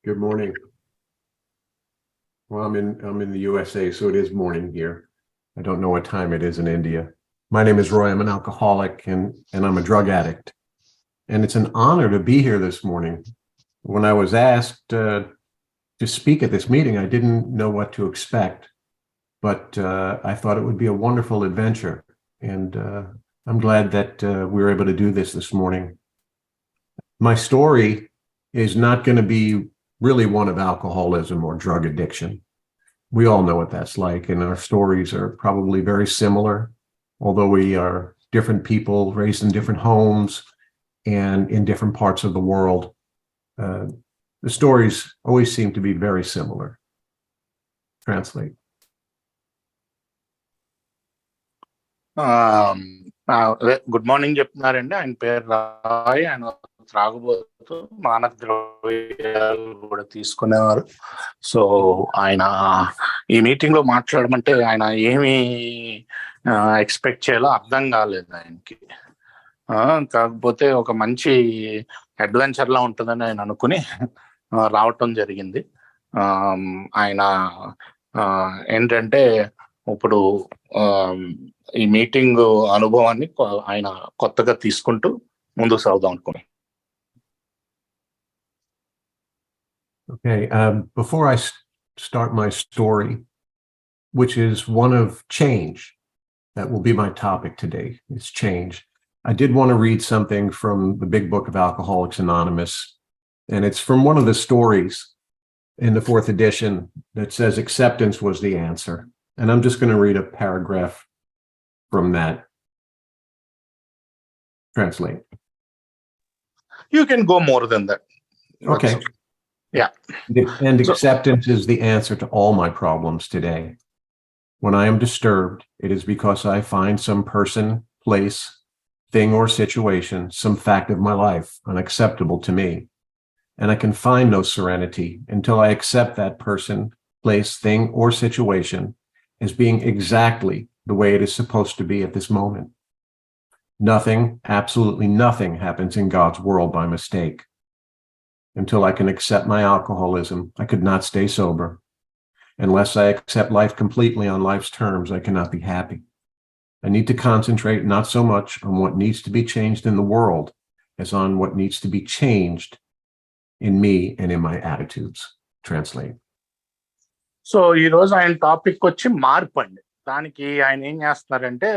Good morning. Well, I'm in the USA, so it is morning here. I don't know what time it is in India. My name is Roy. I'm an alcoholic and I'm a drug addict. And it's an honor to be here this morning. When I was asked to speak at this meeting, I didn't know what to expect, but I thought it would be a wonderful adventure. And I'm glad that we were able to do this morning. My story is not going to be really one of alcoholism or drug addiction. We all know what that's like, and our stories are probably very similar, although we are different people raised in different homes and in different parts of the world. The stories always seem to be very similar. Translate. Good morning చెప్తున్నారండి. ఆయన పేరు రాయ్. ఆయన త్రాగుబోతూ మానవ ద్రవ్యాలు కూడా తీసుకునేవారు. So ఆయన ఈ మీటింగ్ లో మాట్లాడమంటే ఆయన ఏమి ఎక్స్పెక్ట్ చేయాలో అర్థం కాలేదు ఆయనకి. కాకపోతే ఒక మంచి అడ్వెంచర్ లా ఉంటుందని ఆయన అనుకుని రావటం జరిగింది. ఆయన ఏంటంటే ఇప్పుడు ఈ మీటింగ్ అనుభవాన్ని ఆయన కొత్తగా తీసుకుంటూ ముందుకు సాగుదాం అనుకున్నాను. Okay, before I start my story, which is one of change, that will be my topic today, is change. I did want to read something from the big book of Alcoholics Anonymous, and it's from one of the stories in the 4th edition that says acceptance was the answer. And I'm just going to read a paragraph from that. Translate. You can go more than that. Okay. Yeah. And acceptance is the answer to all my problems today. When I am disturbed, it is because I find some person, place, thing, or situation, some fact of my life unacceptable to me. And I can find no serenity until I accept that person, place, thing, or situation as being exactly the way it is supposed to be at this moment. Nothing, absolutely nothing happens in God's world by mistake. Until I can accept my alcoholism, I could not stay sober. Unless I accept life completely on life's terms, I cannot be happy. I need to concentrate not so much on what needs to be changed in the world as on what needs to be changed in me and in my attitudes. Translate. So ఈ రోజు ఆయన topic వచ్చి మార్పు అండి. దానికి ఆయన ఏం చేస్తున్నారంటే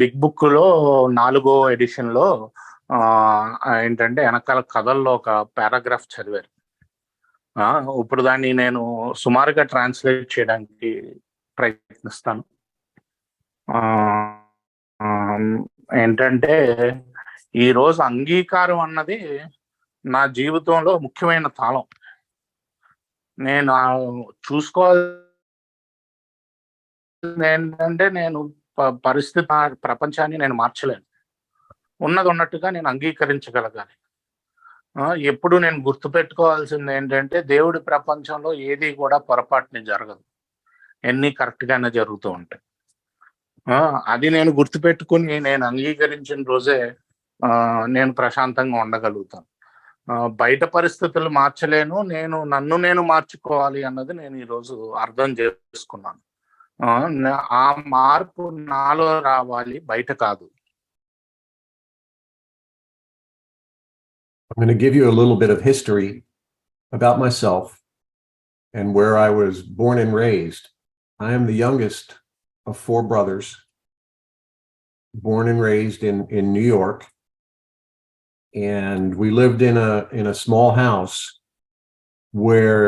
బిగ్ బుక్ లో 4వ ఎడిషన్ లో ఏంటంటే వెనకాల కథల్లో ఒక పారాగ్రాఫ్ చదివారు. ఇప్పుడు దాన్ని నేను సుమారుగా ట్రాన్స్లేట్ చేయడానికి ప్రయత్నిస్తాను. ఏంటంటే ఈరోజు అంగీకారం అన్నది నా జీవితంలో ముఖ్యమైన తాళం. నేను చూసుకోవాల్సింది ఏంటంటే నేను పరిస్థితి ప్రపంచాన్ని నేను మార్చలేను. ఉన్నది ఉన్నట్టుగా నేను అంగీకరించగలగాలి. ఎప్పుడు నేను గుర్తుపెట్టుకోవాల్సింది ఏంటంటే దేవుడి ప్రపంచంలో ఏది కూడా పొరపాటుని జరగదు, ఎన్ని కరెక్ట్ గానే జరుగుతూ ఉంటాయి. అది నేను గుర్తుపెట్టుకుని నేను అంగీకరించిన రోజే నేను ప్రశాంతంగా ఉండగలుగుతాను. బయట పరిస్థితులు మార్చలేను, నన్ను నేను మార్చుకోవాలి అన్నది నేను ఈరోజు అర్థం చేసుకున్నాను. ఆ మార్పు నాలో రావాలి, బయట కాదు. I'm going to give you a little bit of history about myself and where I was born and raised. I am the youngest of 4 brothers, born and raised in New York. And we lived in a small house where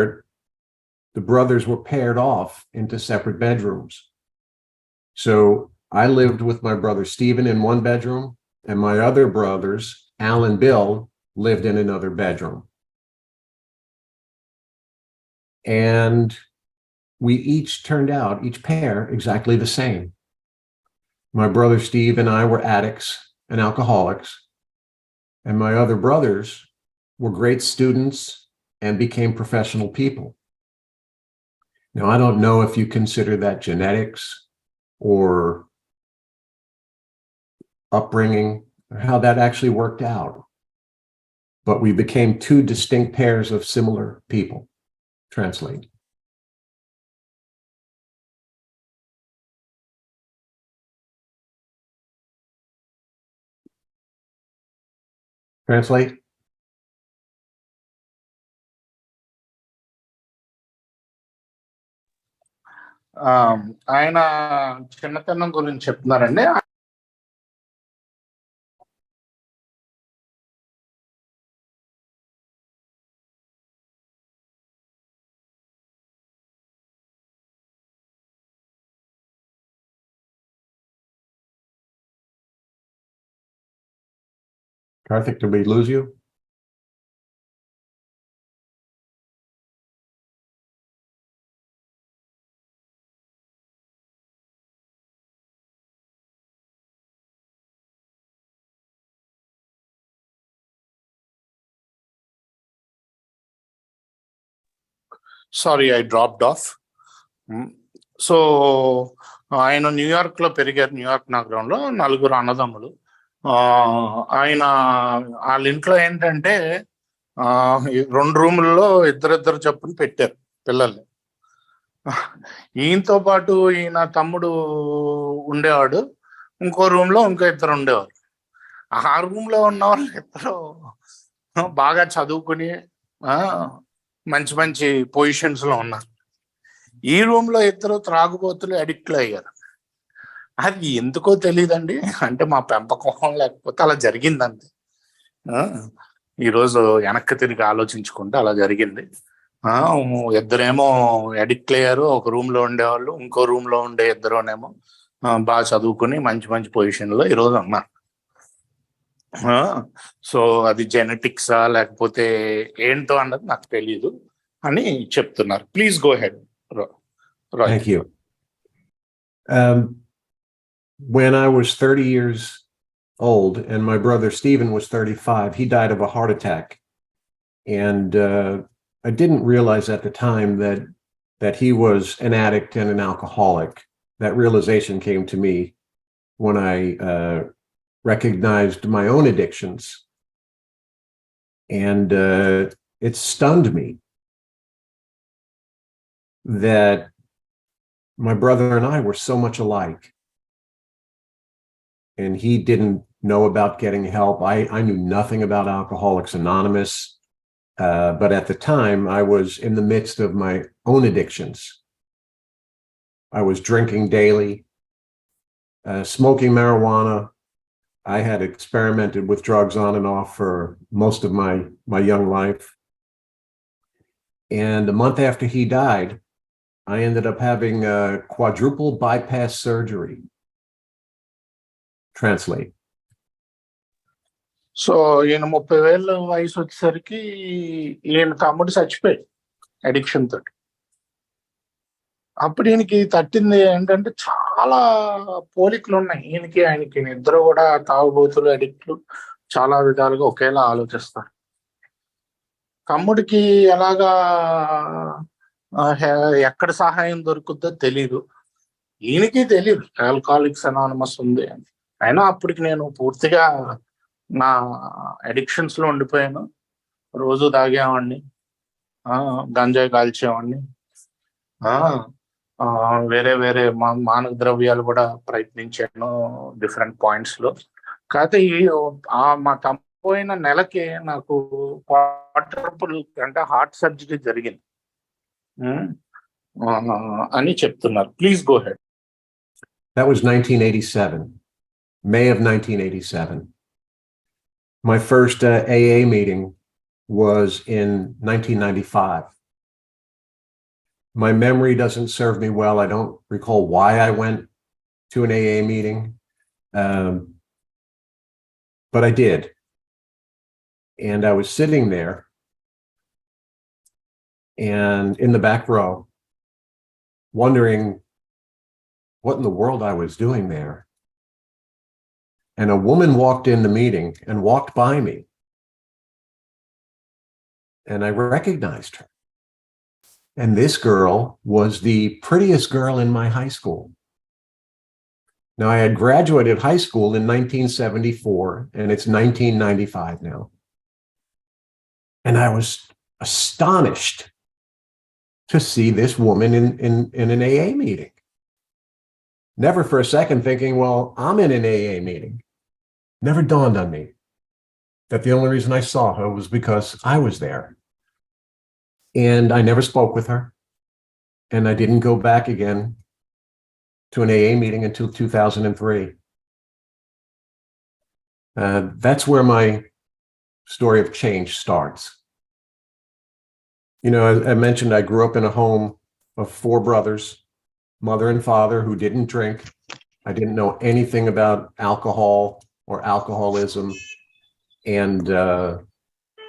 the brothers were paired off into separate bedrooms. So I lived with my brother Stephen in one bedroom, and my other brothers, Al and Bill, lived in another bedroom. And we each turned out, each pair, exactly the same. My brother Steve and I were addicts and alcoholics, and my other brothers were great students and became professional people. Now, I don't know if you consider that genetics or upbringing, or how that actually worked out. but we became two distinct pairs of similar people. Translate. Translate. ఆయన చిన్నతనం గురించి చెప్తున్నారండి. Karthik, did we lose you? Sorry, I dropped of. So ఆయన New York లో పెరిగారు, New York నగరంలో. 4 అన్నదమ్ములు. ఆయన వాళ్ళ ఇంట్లో ఏంటంటే 2 రూముల్లో ఇద్దరిద్దరు చొప్పున పెట్టారు పిల్లల్ని. ఈయనతో పాటు ఈయన తమ్ముడు ఉండేవాడు, ఇంకో రూమ్ లో ఇంకో ఇద్దరు ఉండేవారు. ఆ రూమ్ లో ఉన్న వాళ్ళు ఇద్దరు బాగా చదువుకుని మంచి మంచి పొజిషన్స్ లో ఉన్నారు. ఈ రూమ్ లో ఇద్దరు త్రాగుబోతులు, అడిక్ట్లు అయ్యారు. అది ఎందుకో తెలియదండి, అంటే మా పెంపకం లేకపోతే అలా జరిగిందంతే. ఈరోజు వెనక్కి తిరిగి ఆలోచించుకుంటే అలా జరిగింది. ఇద్దరేమో అడిక్ట్ అయ్యారు, ఒక రూమ్ లో ఉండేవాళ్ళు. ఇంకో రూమ్ లో ఉండే ఇద్దరునేమో బాగా చదువుకుని మంచి మంచి పొజిషన్ లో ఈరోజు ఉన్నారు. సో అది జెనెటిక్సా లేకపోతే ఏంటో అన్నది నాకు తెలియదు అని చెప్తున్నారు. Please go head. Thank you. When I was 30 years old and my brother Stephen was 35, he died of a heart attack. And I didn't realize at the time that he was an addict and an alcoholic. That realization came to me when I recognized my own addictions. And it stunned me that my brother and I were so much alike. And he didn't know about getting help. I knew nothing about Alcoholics Anonymous. But at the time, I was in the midst of my own addictions. I was drinking daily, smoking marijuana. I had experimented with drugs on and off for most of my young life. And a month after he died, I ended up having a quadruple bypass surgery. Translate. So ఈయన 30,000 వయసు వచ్చేసరికి ఈయన తమ్ముడు చచ్చిపోయాడు addiction తోటి. అప్పుడు ఈయనకి తట్టింది ఏంటంటే చాలా పోలికలు ఉన్నాయి. ఈయనకి ఆయనకి ఇద్దరు కూడా తాగుబోతులు, అడిక్ట్లు, చాలా విధాలుగా ఒకేలా ఆలోచిస్తారు. తమ్ముడికి ఎలాగా ఎక్కడ సహాయం దొరుకుద్దో తెలీదు, ఈయనకి తెలియదు ఆల్కహాలిక్స్ అనానిమస్ ఉంది అని. అయినా అప్పటికి నేను పూర్తిగా నా అడిక్షన్స్ లో ఉండిపోయాను. రోజు తాగేవాడిని, గంజాయి కాల్చేవాడిని, వేరే వేరే మానక ద్రవ్యాలు కూడా ప్రయత్నించాను డిఫరెంట్ పాయింట్స్ లో. కాకపోతే మా తమ్ముపోయిన నెలకి నాకు క్వాడ్రపుల్ అంటే హార్ట్ సర్జరీ జరిగింది అని చెప్తున్నారు. Please go head. That was 1987, May of 1987. My first AA meeting was in 1995. My memory doesn't serve me well. I don't recall why I went to an AA meeting, but I did. And I was sitting there and in the back row, wondering what in the world I was doing there. And a woman walked in the meeting and walked by me. And I recognized her. And this girl was the prettiest girl in my high school. Now, I had graduated high school in 1974, and it's 1995 now. And I was astonished to see this woman in an AA meeting. Never for a second thinking, well, I'm in an AA meeting. Never dawned on me that the only reason I saw her was because I was there. And I never spoke with her. And I didn't go back again to an AA meeting until 2003. That's where my story of change starts. You know, I mentioned I grew up in a home of 4 brothers, mother and father who didn't drink. I didn't know anything about alcohol or alcoholism, and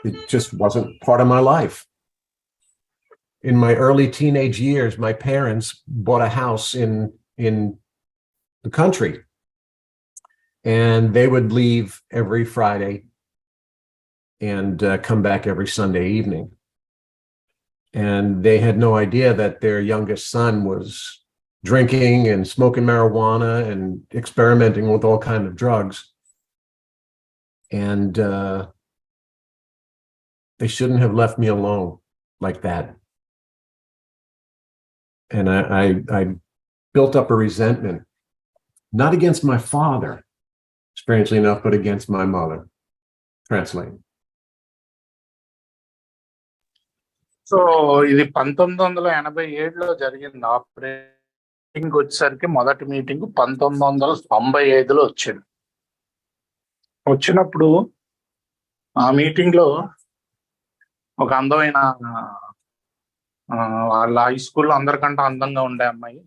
it just wasn't part of my life. In my early teenage years, my parents bought a house in the country, and they would leave every Friday and come back every Sunday evening. And they had no idea that their youngest son was drinking and smoking marijuana and experimenting with all kinds of drugs. And they shouldn't have left me alone like that. And I built up a resentment, not against my father, strangely enough, but against my mother. Translate. So ఇది 1987లో జరిగింది. Operating వచ్చేసరికి మొదటి meeting 1995లో వచ్చింది. వచ్చినప్పుడు ఆ meeting లో ఒక అందమైన వాళ్ళ హై స్కూల్లో అందరికంటే అందంగా ఉండే అమ్మాయి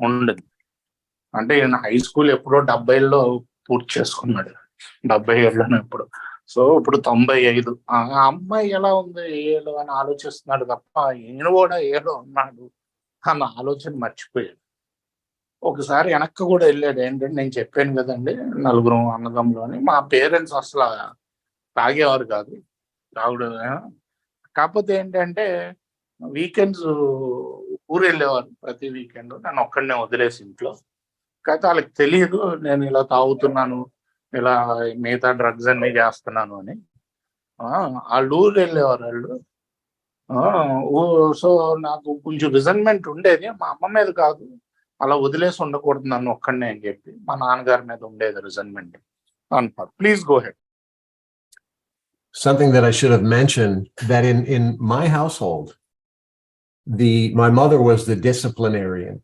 ఉండదు. అంటే ఈయన హై స్కూల్ ఎప్పుడో 70లో పూర్తి చేసుకున్నాడు, 77లోనే ఎప్పుడు. సో ఇప్పుడు 95. ఆ అమ్మాయి ఎలా ఉంది ఏలో అని ఆలోచిస్తున్నాడు తప్ప ఈయన కూడా ఏలో ఉన్నాడు అన్న ఆలోచన మర్చిపోయాడు. ఒకసారి వెనక్కి కూడా వెళ్ళాడు. ఏంటంటే నేను చెప్పాను కదండి 4 అన్నదమ్ములు అని. మా పేరెంట్స్ అసలు తాగేవారు కాదు, తాగుడు. కాకపోతే ఏంటంటే వీకెండ్స్ ఊరు వెళ్ళేవారు ప్రతి వీకెండ్, నన్ను ఒక్కడనే వదిలేసి ఇంట్లో. కాకపోతే వాళ్ళకి తెలియదు నేను ఇలా తాగుతున్నాను, ఇలా మిగతా డ్రగ్స్ అన్ని చేస్తున్నాను అని. వాళ్ళు ఊరు వెళ్ళేవారు వాళ్ళు. సో నాకు కొంచెం రిజన్మెంట్ ఉండేది, మా అమ్మ మీద కాదు, అలా వదిలేసి ఉండకూడదు నన్ను ఒక్కడనే అని చెప్పి మా నాన్నగారి మీద ఉండేది రిజన్మెంట్ అంటారు. Please go head. Something that I should have mentioned, that in my household, my mother was the disciplinarian,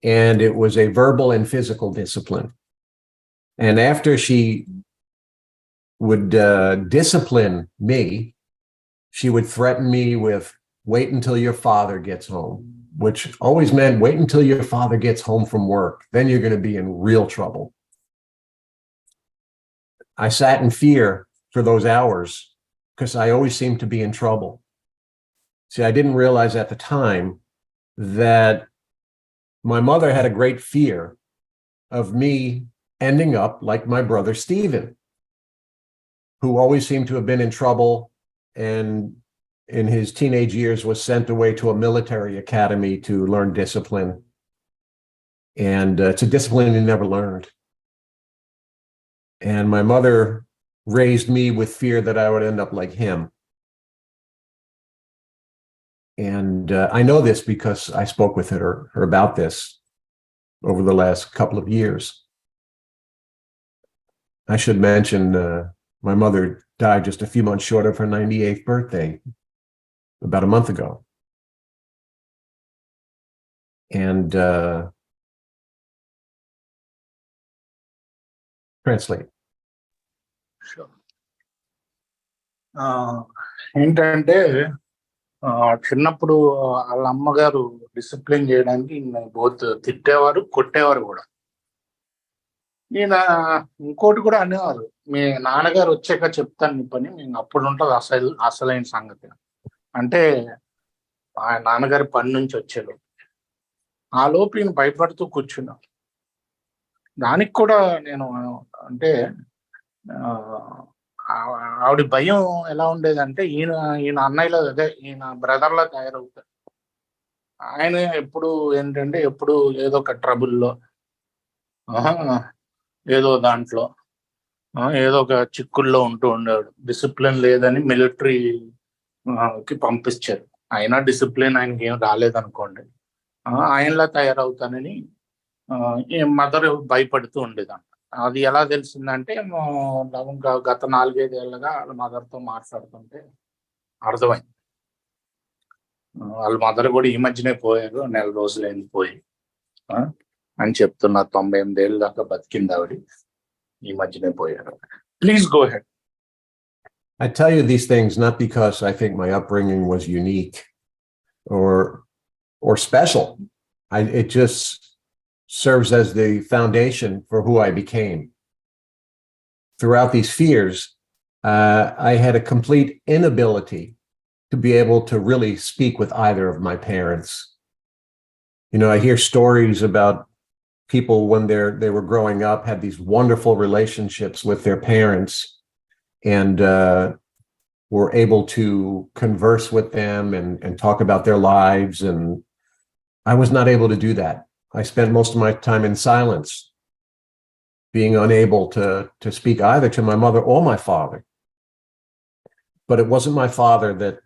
and it was a verbal and physical discipline. And after she would discipline me, she would threaten me with, wait until your father gets home, which always meant wait until your father gets home from work. Then you're going to be in real trouble. I sat in fear for those hours because I always seemed to be in trouble. See, I didn't realize at the time that my mother had a great fear of me ending up like my brother Stephen, who always seemed to have been in trouble and in his teenage years was sent away to a military academy to learn discipline. And it's a discipline he never learned. And my mother raised me with fear that I would end up like him. And I know this because I spoke with her about this over the last couple of years. I should mention my mother died just a few months short of her 98th birthday about a month ago. And translate. ఏంటంటే చిన్నప్పుడు వాళ్ళ అమ్మగారు discipline చేయడానికి both తిట్టేవారు, కొట్టేవారు కూడా. ఈయన ఇంకోటి కూడా అనేవారు, మీ నాన్నగారు వచ్చాక చెప్తాను నీ పని, మేము అప్పుడు ఉంటుంది అసలైన సంగతి. అంటే ఆ నాన్నగారి పని నుంచి వచ్చేది. ఆ లోపు ఈయన భయపడుతూ కూర్చున్నా. దానికి కూడా నేను అంటే ఆవిడ భయం ఎలా ఉండేదంటే ఈయన అన్నయ్యలో, అదే ఈయన బ్రదర్లా తయారవుతారు. ఆయన ఎప్పుడు ఏంటంటే ఎప్పుడు ఏదో ఒక ట్రబుల్లో, ఏదో దాంట్లో ఏదో ఒక చిక్కుల్లో ఉంటూ ఉండేవాడు. డిసిప్లిన్ లేదని మిలిటరీకి పంపించారు. అయినా డిసిప్లిన్ ఆయనకి ఏం రాలేదనుకోండి. ఆయనలా తయారవుతానని మదర్ భయపడుతూ ఉండేదంట. అది ఎలా తెలిసిందంటే ఇంకా గత 4-5 ఏళ్ళగా వాళ్ళ మదర్తో మాట్లాడుతుంటే అర్థమైంది. వాళ్ళ మదర్ కూడా ఈ మధ్యనే పోయారు, నెల రోజులైంది పోయి అని చెప్తున్నారు. 98 ఏళ్ళ దాకా బతికింది ఆవిడ, ఈ మధ్యనే పోయారు. Please go head. I tell you these things not because I think my upbringing was unique or special. It just serves as the foundation for who I became. Throughout these fears, I had a complete inability to be able to really speak with either of my parents. You know, I hear stories about people when they were growing up had these wonderful relationships with their parents and were able to converse with them and talk about their lives. And I was not able to do that. I spent most of my time in silence, being unable to speak either to my mother or my father. But it wasn't my father that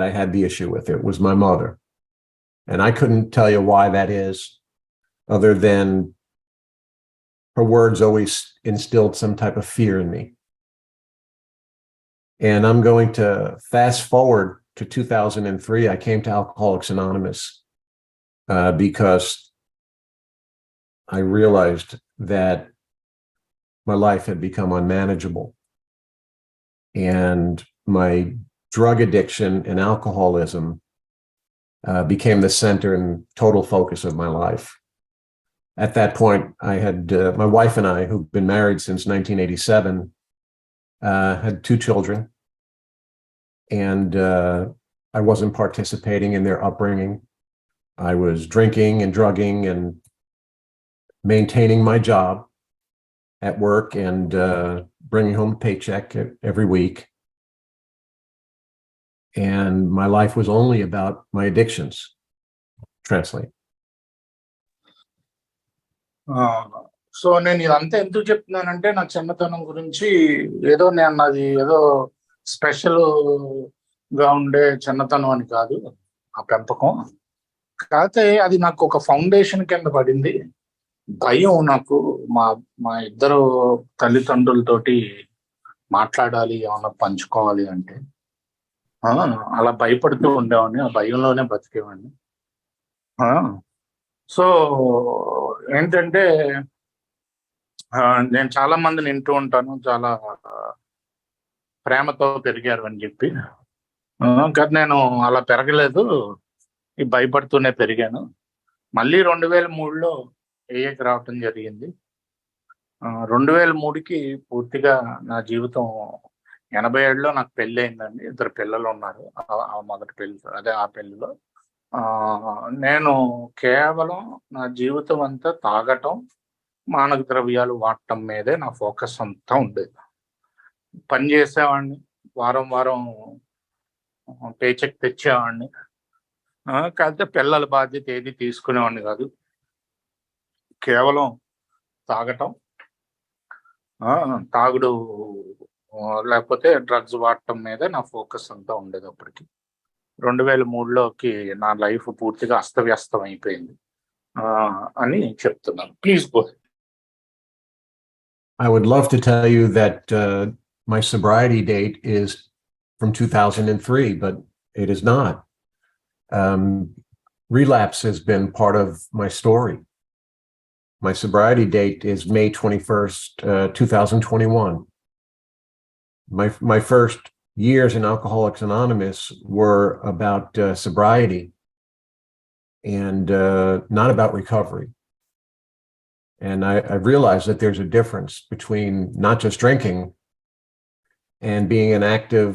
I had the issue with. It was my mother. And I couldn't tell you why that is, other than her words always instilled some type of fear in me. And I'm going to fast forward to 2003. I came to Alcoholics Anonymous because I realized that my life had become unmanageable. And my drug addiction and alcoholism became the center and total focus of my life. At that point, I had my wife and I, who've been married since 1987, had 2 children, and I wasn't participating in their upbringing. I was drinking and drugging and maintaining my job at work and bringing home a paycheck every week. And my life was only about my addictions. Translate. So నేను ఇదంతా ఎందుకు చెప్తున్నానంటే, నా చిన్నతనం గురించి నాది ఏదో special గా ఉండే చిన్నతనం అని కాదు ఆ పెంపకం. కాకపోతే అది నాకు ఒక ఫౌండేషన్ కింద పడింది. భయం నాకు మా ఇద్దరు తల్లిదండ్రులతోటి మాట్లాడాలి, ఏమన్నా పంచుకోవాలి అంటే అలా భయపడుతూ ఉండేవాడిని. ఆ భయంలోనే బతికేవాడిని. సో ఏంటంటే నేను చాలా మందిని వింటూ ఉంటాను, చాలా ప్రేమతో పెరిగారు అని చెప్పి. కానీ నేను అలా పెరగలేదు, భయపడుతూనే పెరిగాను. మళ్ళీ 2003లో ఏఏకి రావటం జరిగింది. 2003కి పూర్తిగా నా జీవితం 87లో నాకు పెళ్ళి అయిందండి. 2 పిల్లలు ఉన్నారు. ఆ మొదటి పెళ్లి, ఆ పెళ్లిలో నేను కేవలం నా జీవితం అంతా తాగటం, మానక ద్రవ్యాలు వాడటం మీదే నా ఫోకస్ అంతా ఉండేది. పని చేసేవాడిని, వారం పేచెక్ తెచ్చేవాడిని. కాకపోతే పిల్లల బాధ్యత ఏది తీసుకునేవాడిని కాదు. కేవలం తాగటం, తాగుడు లేకపోతే డ్రగ్స్ వాడటం మీద నా ఫోకస్ అంతా ఉండేది. అప్పటికి 2003లోకి నా లైఫ్ పూర్తిగా అస్తవ్యస్తం అయిపోయింది అని చెప్తున్నాను. Please go. I would love to tell you that my sobriety date is from 2003, but it is not. Relapse has been part of my story. My sobriety date is May 21st, 2021. My first years in Alcoholics Anonymous were about sobriety and not about recovery. And I realized that there's a difference between not just drinking and being an active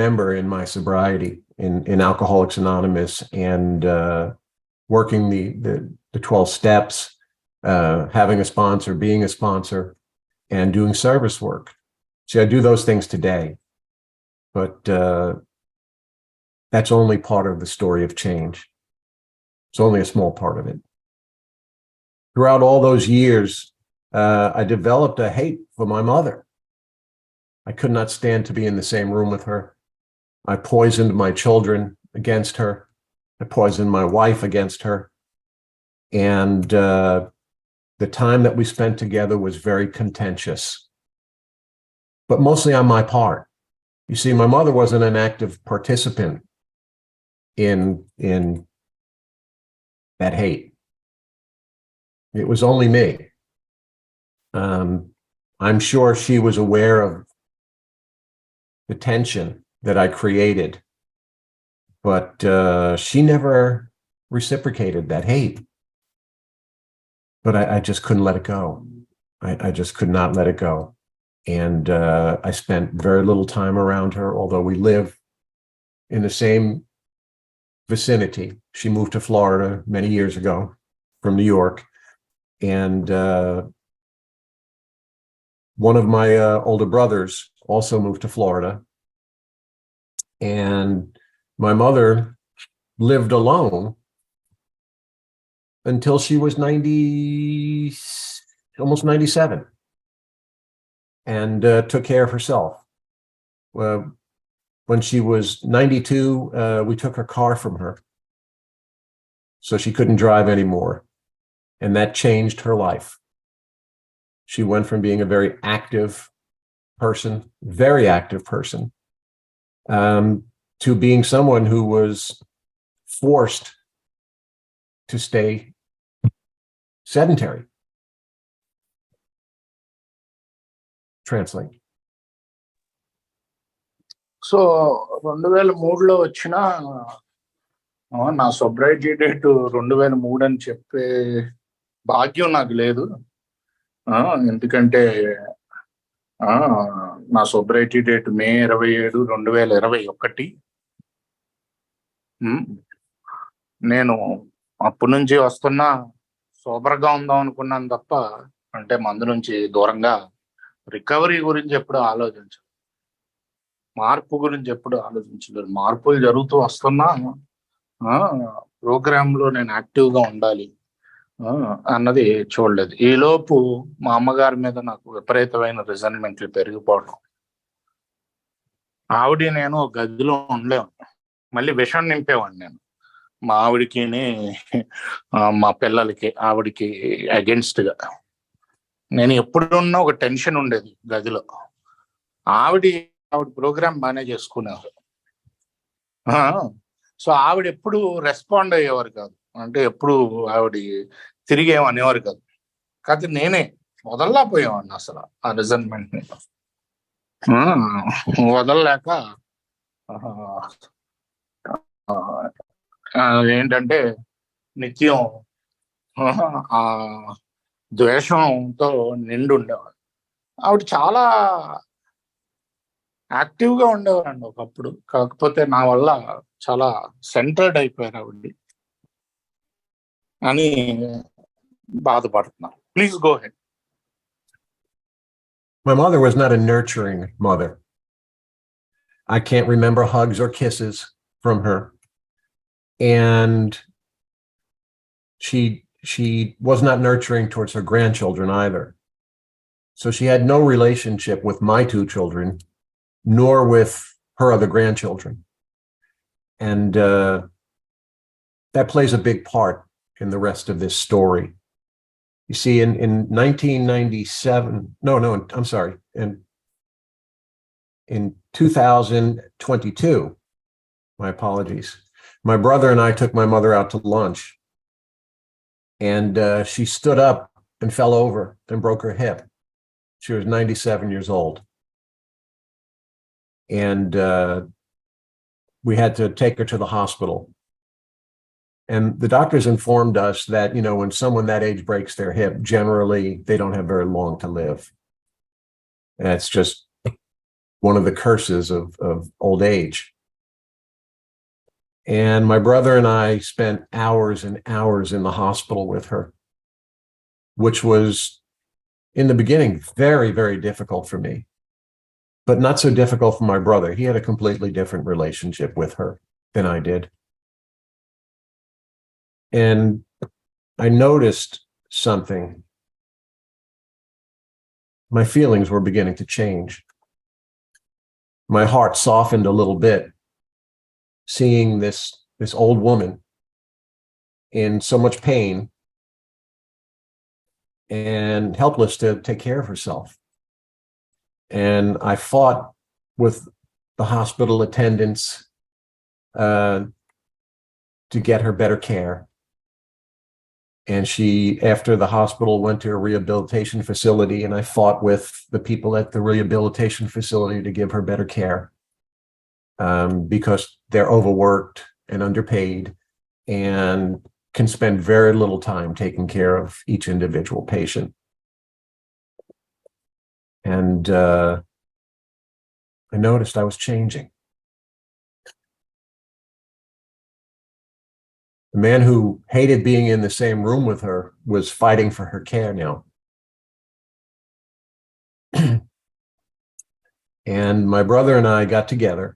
member in my sobriety in Alcoholics Anonymous and working the 12 steps, having a sponsor, being a sponsor, and doing service work. See, I do those things today, but that's only part of the story of change. It's only a small part of it. throughout all those years, I developed a hate for my mother. I could not stand to be in the same room with her. I poisoned my children against her. I poisoned my wife against her. And the time that we spent together was very contentious, but mostly on my part. You see, my mother wasn't an active participant in that hate. It was only me. I'm sure she was aware of the tension that I created, but she never reciprocated that hate. But I just couldn't let it go. I just could not let it go. And I spent very little time around her, although we live in the same vicinity. She moved to Florida many years ago from New York. And one of my older brothers also moved to Florida. And my mother lived alone until she was 90, almost 97, and took care of herself. When she was 92, we took her car from her, so she couldn't drive anymore. And that changed her life. She went from being a very active person, to being someone who was forced to stay sedentary. Translate. So 2003లో వచ్చిన నా సొబ్రైటీ date 2003 అని చెప్పే భాగ్యం నాకు లేదు. ఎందుకంటే నా సొబ్రైటీ డేట్ మే 27, 2021. నేను అప్పటి నుంచి వస్తున్నా సోబర్గా ఉందాం అనుకున్నాను తప్ప, అంటే మందు నుంచి దూరంగా, రికవరీ గురించి ఎప్పుడు ఆలోచించలేదు, మార్పు గురించి ఎప్పుడు ఆలోచించలేదు. మార్పులు జరుగుతూ వస్తున్నా ప్రోగ్రాంలో నేను యాక్టివ్గా ఉండాలి అన్నది చూడలేదు. ఈలోపు మా అమ్మగారి మీద నాకు విపరీతమైన రిజన్మెంట్లు పెరిగిపోవడం. ఆవిడ నేను గదిలో ఉండలేము, మళ్ళీ విషం నింపేవాడిని నేను మా ఆవిడికి, మా పిల్లలకి, ఆవిడికి అగెన్స్ట్గా. నేను ఎప్పుడున్నా ఒక టెన్షన్ ఉండేది గదిలో. ఆవిడ ప్రోగ్రామ్ బాగానే చేసుకునేవారు. సో ఆవిడ ఎప్పుడు రెస్పాండ్ అయ్యేవారు కాదు, అంటే ఎప్పుడు ఆవిడ తిరిగి ఏమనేవారు కాదు. కాకపోతే నేనే వదల్లా పోయేవాడిని అసలు ఆ రిజన్మెంట్ని. వదలలేక ఏంటంటే నిత్యం ఆ ద్వేషంతో నిండి ఉండేవాడు. ఆవిడ చాలా యాక్టివ్గా ఉండేవారండి ఒకప్పుడు, కాకపోతే నా వల్ల చాలా సెంటర్డ్ అయిపోయారు ఆవిడ అని బాధపడుతున్నారు. Please go head. My mother was not a nurturing mother. I can't remember hugs or kisses from her. And she was not nurturing towards her grandchildren either. So she had no relationship with my two children, nor with her other grandchildren. And that plays a big part in the rest of this story. You see, in 1997, I'm sorry, in 2022, my apologies, my brother and I took my mother out to lunch, and she stood up and fell over and broke her hip. She was 97 years old. And we had to take her to the hospital. And the doctors informed us that, when someone that age breaks their hip, generally they don't have very long to live. And it's just one of the curses of old age. And my brother and I spent hours and hours in the hospital with her, which was, in the beginning, very, very difficult for me, but not so difficult for my brother. He had a completely different relationship with her than I did. And I noticed something, my feelings were beginning to change. My heart softened a little bit, seeing this old woman in so much pain and helpless to take care of herself. And I fought with the hospital attendants to get her better care. And she, after the hospital, went to a rehabilitation facility, and I fought with the people at the rehabilitation facility to give her better care because they're overworked and underpaid and can spend very little time taking care of each individual patient. And I noticed I was changing. The man who hated being in the same room with her was fighting for her care now. And my brother and I got together,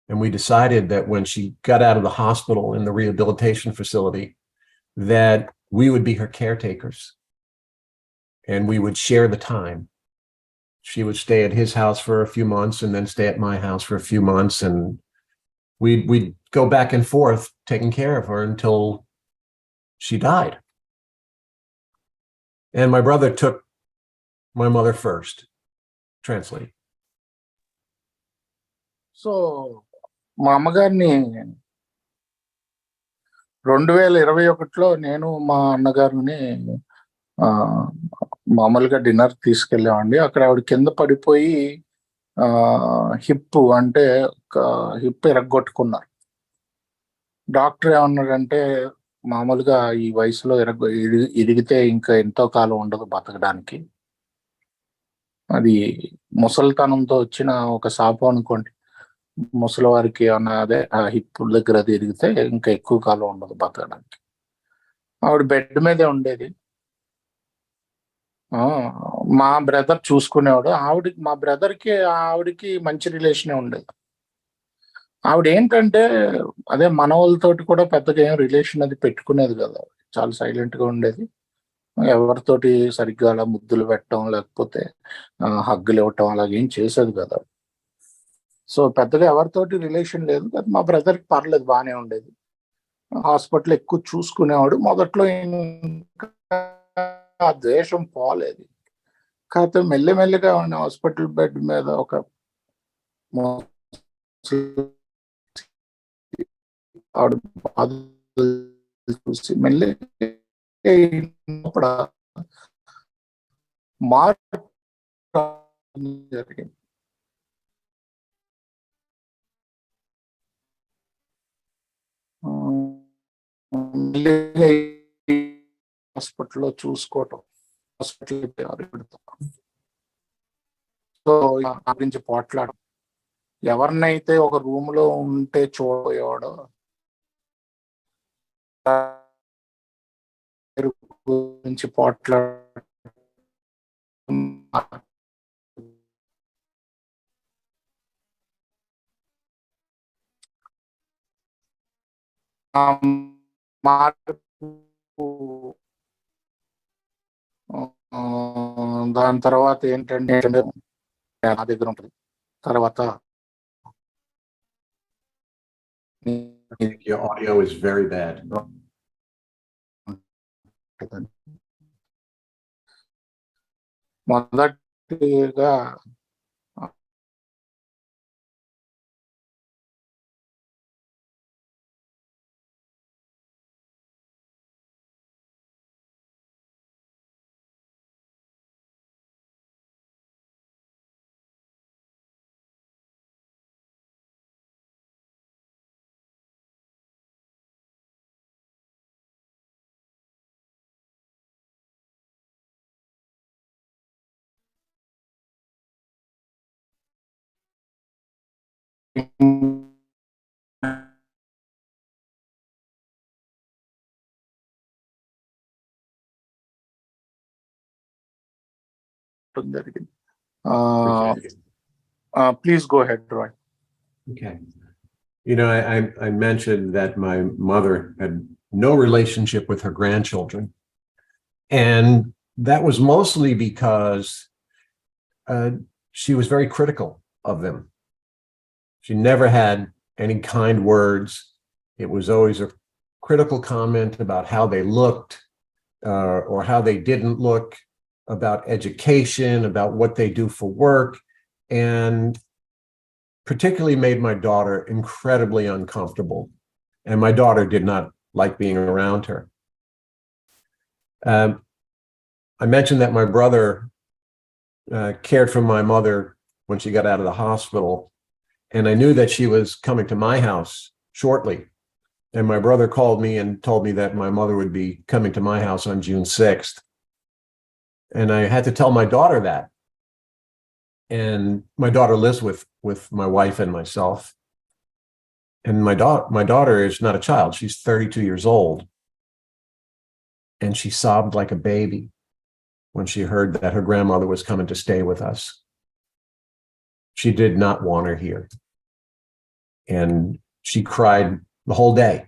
and we decided that when she got out of the hospital in the rehabilitation facility, that we would be her caretakers and we would share the time. She would stay at his house for a few months and then stay at my house for a few months, and we'd go back and forth taking care of her until she died. And my brother took my mother first. Translate. So మా అమ్మగారిని 2021లో నేను మా అన్నగారిని మామూలుగా dinner తీసుకెళ్ళామండి. అక్కడ ఆవిడ కింద పడిపోయి హిప్ అంటే హిప్ ఎరగొట్టుకున్నారు. డాక్టర్ ఏమన్నాడంటే, మామూలుగా ఈ వయసులో ఇరిగితే ఇంకా ఎంతో కాలం ఉండదు బతకడానికి. అది ముసలితనంతో వచ్చిన ఒక శాపం అనుకోండి. ముసలివారికి ఏమన్నా అదే ఆ హిప్ దగ్గర అది ఇరిగితే ఇంకా ఎక్కువ కాలం ఉండదు బతకడానికి. ఆవిడ బెడ్ మీదే ఉండేది. మా బ్రదర్ చూసుకునేవాడు. మా బ్రదర్కి ఆవిడకి మంచి రిలేషనే ఉండేది. ఆవిడ ఏంటంటే అదే మనవాళ్ళతోటి కూడా పెద్దగా ఏం రిలేషన్ అది పెట్టుకునేది కదా. చాలా సైలెంట్ గా ఉండేది. ఎవరితోటి సరిగ్గా అలా ముద్దులు పెట్టడం లేకపోతే హగ్గులు ఇవ్వటం అలాగేం చేసేది కదా. సో పెద్దగా ఎవరితోటి రిలేషన్ లేదు. మా బ్రదర్కి పర్లేదు, బాగానే ఉండేది. హాస్పిటల్ ఎక్కువ చూసుకునేవాడు. మొదట్లో ఆ ద్వేషం పోలేదు. కాకపోతే మెల్లిమెల్లిగా హాస్పిటల్ బెడ్ మీద ఒక ఆవిడ బాధలు చూసి మెల్లి మార్పు జరిగింది. హాస్పిటల్లో చూసుకోవటం, హాస్పిటల్ సో గురించి పోట్లాడడం, ఎవరినైతే ఒక రూమ్ లో ఉంటే చూడబోయేవాడో గురించి పోట్లాడడం, దాని తర్వాత ఏంటంటే నా దగ్గర ఉంటుంది. తర్వాత your audio is very bad. మొదటిగా జరిగింది. Please go ahead, Roy. Okay. You know, I mentioned that my mother had no relationship with her grandchildren. And that was mostly because she was very critical of them. She never had any kind words. It was always a critical comment about how they looked or how they didn't look, about education, about what they do for work, and particularly made my daughter incredibly uncomfortable. And my daughter did not like being around her. I mentioned that my brother cared for my mother when she got out of the hospital, and I knew that she was coming to my house shortly. And my brother called me and told me that my mother would be coming to my house on June 6th. And I had to tell my daughter that. And my daughter lives with my wife and myself. And my daughter is not a child. She's 32 years old. And she sobbed like a baby when she heard that her grandmother was coming to stay with us. She did not want her here. And she cried the whole day.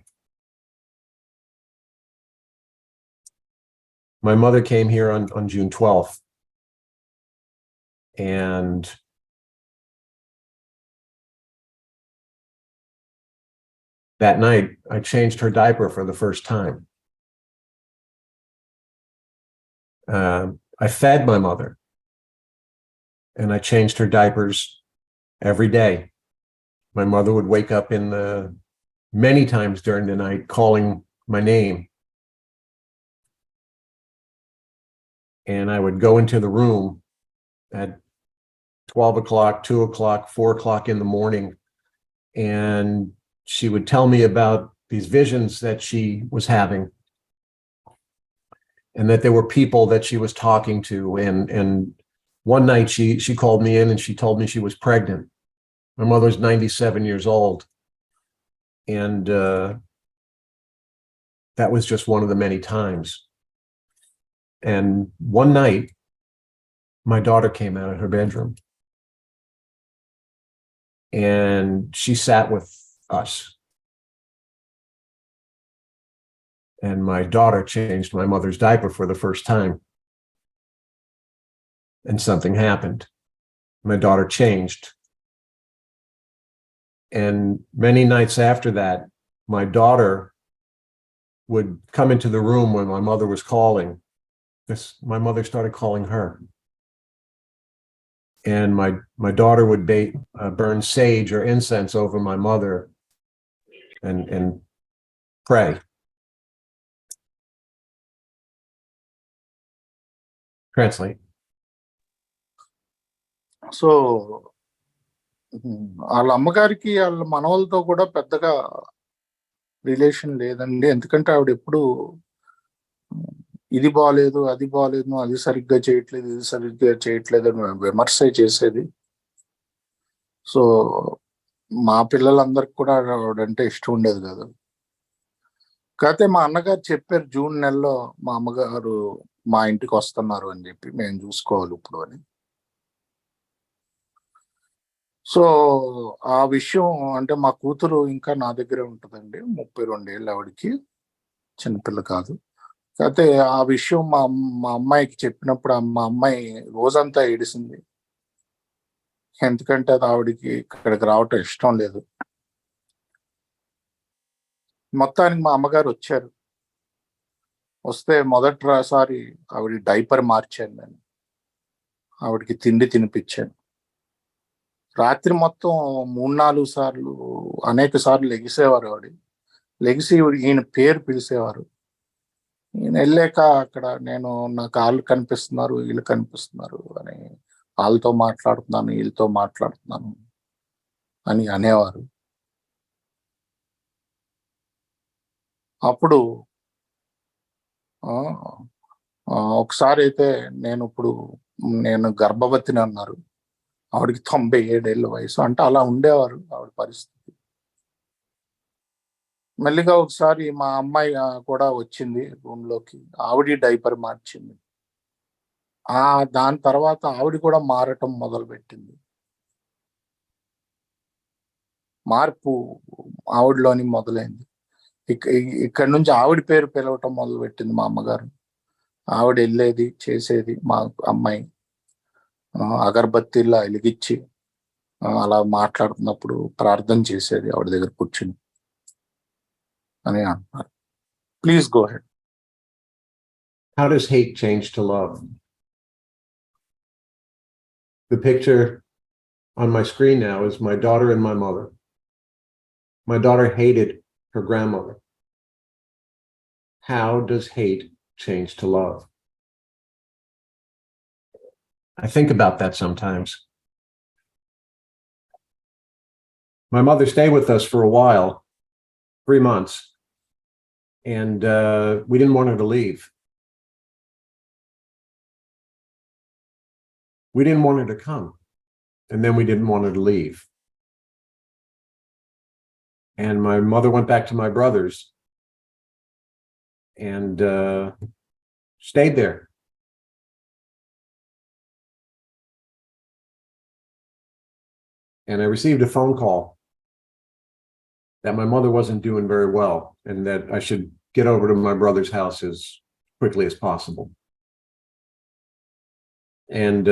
My mother came here on June 12th. And that night, I changed her diaper for the first time. I fed my mother, and I changed her diapers every day. My mother would wake up many times during the night calling my name. And I would go into the room at 12 o'clock, 2 o'clock, 4 o'clock in the morning, and she would tell me about these visions that she was having, and that there were people that she was talking to. And one night she called me in and she told me she was pregnant. My mother's 97 years old. And that was just one of the many times. And one night, my daughter came out of her bedroom and she sat with us. And my daughter changed my mother's diaper for the first time. And something happened. My daughter changed. And many nights after that, my daughter would come into the room when my mother was calling. My mother started calling her. And my daughter would burn sage or incense over my mother and pray. Translate. So వాళ్ళ అమ్మగారికి వాళ్ళ మనవలతో కూడా పెద్దగా relation లేదండి. ఎందుకంటే ఆవిడ ఎప్పుడు ఇది బాగాలేదు, అది బాగాలేదు, అది సరిగ్గా చేయట్లేదు, ఇది సరిగ్గా చేయట్లేదు అని విమర్శ చేసేది. సో మా పిల్లలందరికి కూడా ఆవిడంటే ఇష్టం ఉండేది కాదు. కాకపోతే మా అన్నగారు చెప్పారు, జూన్ నెలలో మా అమ్మగారు మా ఇంటికి వస్తున్నారు అని చెప్పి, మేము చూసుకోవాలి ఇప్పుడు అని. సో ఆ విషయం అంటే మా కూతురు ఇంకా నా దగ్గరే ఉంటుందండి. 32 ఏళ్ళు ఆవిడకి, చిన్నపిల్ల కాదు. కాకపోతే ఆ విషయం మా అమ్మాయికి చెప్పినప్పుడు మా అమ్మాయి రోజంతా ఏడిసింది. ఎందుకంటే అది ఆవిడికి ఇక్కడికి రావటం ఇష్టం లేదు. మొత్తానికి మా అమ్మగారు వచ్చారు. వస్తే మొదటిసారి ఆవిడ డైపర్ మార్చాను నేను. ఆవిడకి తిండి తినిపించాను. రాత్రి మొత్తం 3-4 సార్లు అనేక సార్లు లెగిసేవారు ఆవిడ. లెగిసి ఈయన పేరు పిలిచేవారు. ఈయన వెళ్ళాక అక్కడ నేను నాకు వాళ్ళు కనిపిస్తున్నారు, వీళ్ళు కనిపిస్తున్నారు అని, వాళ్ళతో మాట్లాడుతున్నాను, వీళ్ళతో మాట్లాడుతున్నాను అని అనేవారు. అప్పుడు ఒకసారి అయితే నేను గర్భవతిని అన్నారు. ఆవిడకి 97 ఏళ్ళ వయసు. అంటే అలా ఉండేవారు ఆవిడ పరిస్థితి. మెల్లిగా ఒకసారి మా అమ్మాయి కూడా వచ్చింది రూమ్లోకి. ఆవిడ డైపర్ మార్చింది. దాని తర్వాత ఆవిడ కూడా మారటం మొదలుపెట్టింది. మార్పు ఆవిడలోని మొదలైంది. ఇక్కడి నుంచి ఆవిడ పేరు పిలవటం మొదలుపెట్టింది మా అమ్మగారు. ఆవిడ వెళ్ళేది చేసేది మా అమ్మాయి అగరబత్తిలా వెలిగించి అలా మాట్లాడుతున్నప్పుడు ప్రార్థన చేసేది ఆవిడ దగ్గర కూర్చుని అని అంటున్నారు. Please go head. How does hate change to love? The picture on my screen now is my daughter and my mother. My daughter hated her grandmother. How does hate change to love? I think about that sometimes. My mother stayed with us for a while, 3 months, and we didn't want her to leave. We didn't want her to come, and then we didn't want her to leave. And my mother went back to my brother's and stayed there. And I received a phone call that my mother wasn't doing very well and that I should get over to my brother's house as quickly as possible. And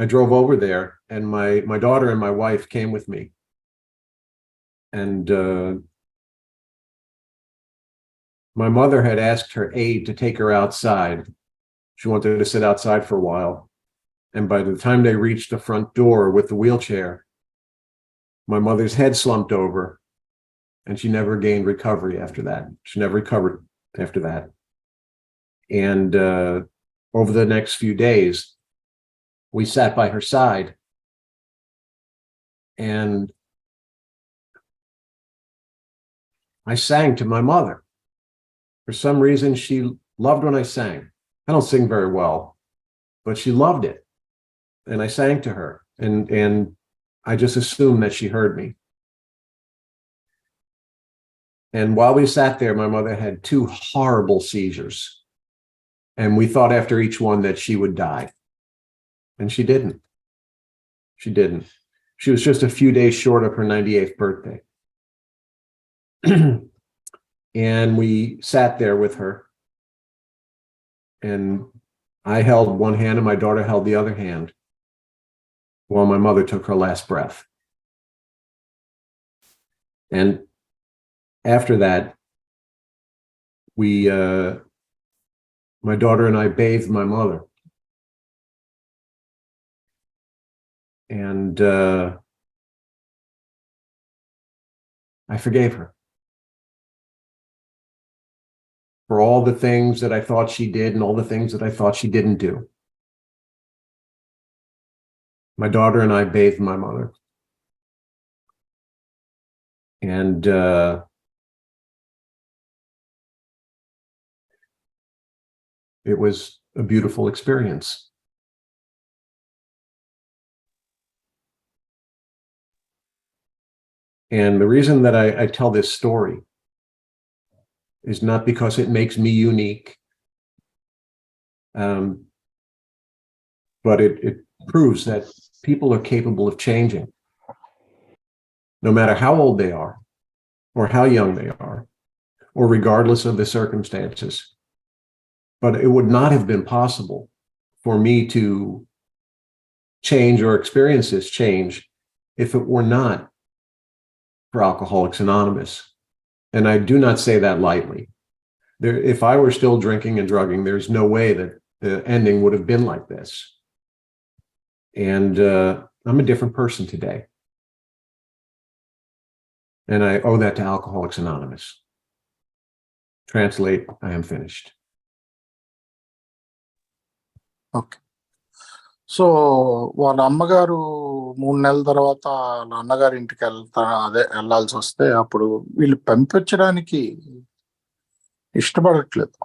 I drove over there, and my daughter and my wife came with me. And my mother had asked her aide to take her outside. She wanted to sit outside for a while. And by the time they reached the front door with the wheelchair, my mother's head slumped over, and she never gained recovery after that. She never recovered after that. And over the next few days, we sat by her side, and I sang to my mother. For some reason, she loved when I sang. I don't sing very well, but she loved it. And I sang to her, and I just assumed that she heard me. And while we sat there, my mother had 2 horrible seizures. And we thought after each one that she would die. And she didn't. She didn't. She was just a few days short of her 98th birthday. And we sat there with her. And I held one hand and my daughter held the other hand while my mother took her last breath. And after that, my daughter and I bathed my mother. And I forgave her for all the things that I thought she did and all the things that I thought she didn't do. My daughter and I bathed my mother. And it was a beautiful experience. And the reason that I tell this story is not because it makes me unique, but it proves that people are capable of changing, no matter how old they are, or how young they are, or regardless of the circumstances. But it would not have been possible for me to change or experience this change if it were not for Alcoholics Anonymous. And I do not say that lightly. If I were still drinking and drugging, there's no way that the ending would have been like this. And I'm a different person today. And I owe that to Alcoholics Anonymous. Translate, I am finished. Okay. So వాళ్ళ అమ్మగారు 3 నెలల తర్వాత వాళ్ళ అన్నగారి ఇంటికి వెళ్ళాల్సి వస్తే అప్పుడు వీళ్ళు పంపించడానికి ఇష్టపడట్లేదు.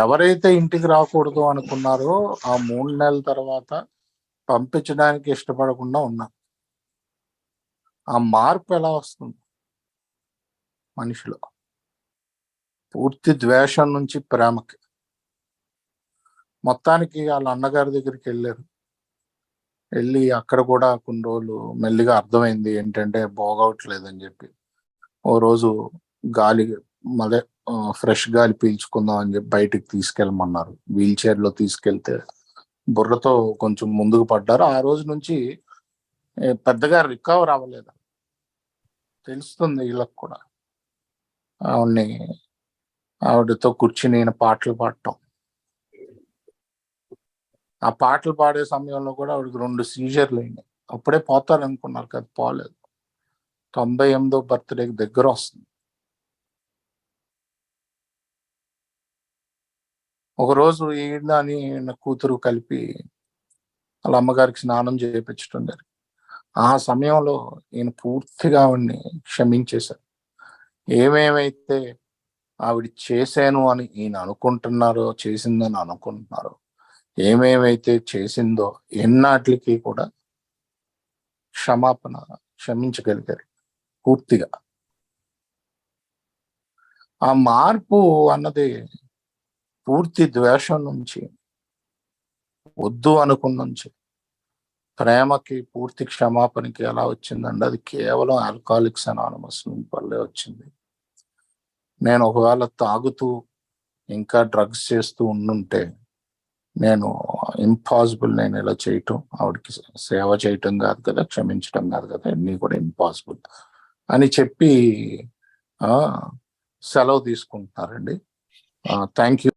ఎవరైతే ఇంటికి రాకూడదు అనుకున్నారో ఆ 3 నెలల తర్వాత పంపించడానికి ఇష్టపడకుండా ఉన్నారు. ఆ మార్పు ఎలా వస్తుంది మనిషిలో? పూర్తి ద్వేషం నుంచి ప్రేమకి. మొత్తానికి వాళ్ళ అన్నగారి దగ్గరికి వెళ్ళి అక్కడ కూడా కొన్ని రోజులు మెల్లిగా అర్థమైంది ఏంటంటే బాగోట్లేదని చెప్పి ఓ రోజు మళ్ళీ ఫ్రెష్ గాలి పీల్చుకుందాం అని చెప్పి బయటికి తీసుకెళ్ళమన్నారు. వీల్ చైర్లో తీసుకెళ్తే బుర్రతో కొంచెం ముందుకు పడ్డారు. ఆ రోజు నుంచి పెద్దగా రికవర్ అవ్వలేదు. తెలుస్తుంది వీళ్ళకి కూడా. ఆవిడతో కూర్చుని నేను పాటలు పాడటం. ఆ పాటలు పాడే సమయంలో కూడా ఆవిడకి 2 సీజర్లు అయినాయి. అప్పుడే పోతారు అనుకున్నారు కదా, పోలేదు. 98వ బర్త్డేకి దగ్గర వస్తుంది. ఒకరోజు ఈయనని నా కూతురు కలిపి వాళ్ళ అమ్మగారికి స్నానం చేయించడం జరిగింది. ఆ సమయంలో ఈయన పూర్తిగా ఆవిడ్ని క్షమించేశారు. ఏమేమైతే ఆవిడ చేశాను అని ఈయన అనుకుంటున్నారో, చేసిందని అనుకుంటున్నారో, ఏమేమైతే చేసిందో ఎన్నాటికి కూడా క్షమించగలిగారు పూర్తిగా. ఆ మార్పు అన్నది పూర్తి ద్వేషం నుంచి, వద్దు అనుకున్న నుంచి ప్రేమకి, పూర్తి క్షమాపణకి ఎలా వచ్చిందండి? అది కేవలం ఆల్కహాలిక్స్ అనానిమస్ వల్లే వచ్చింది. నేను ఒకవేళ తాగుతూ ఇంకా డ్రగ్స్ చేస్తూ ఉండుంటే నేను ఇంపాసిబుల్, నేను ఇలా చేయటం, ఆవిడకి సేవ చేయటం కాదు కదా, క్షమించటం కాదు కదా, అన్నీ కూడా ఇంపాసిబుల్ అని చెప్పి సెలవు తీసుకుంటున్నారండి. Thank you.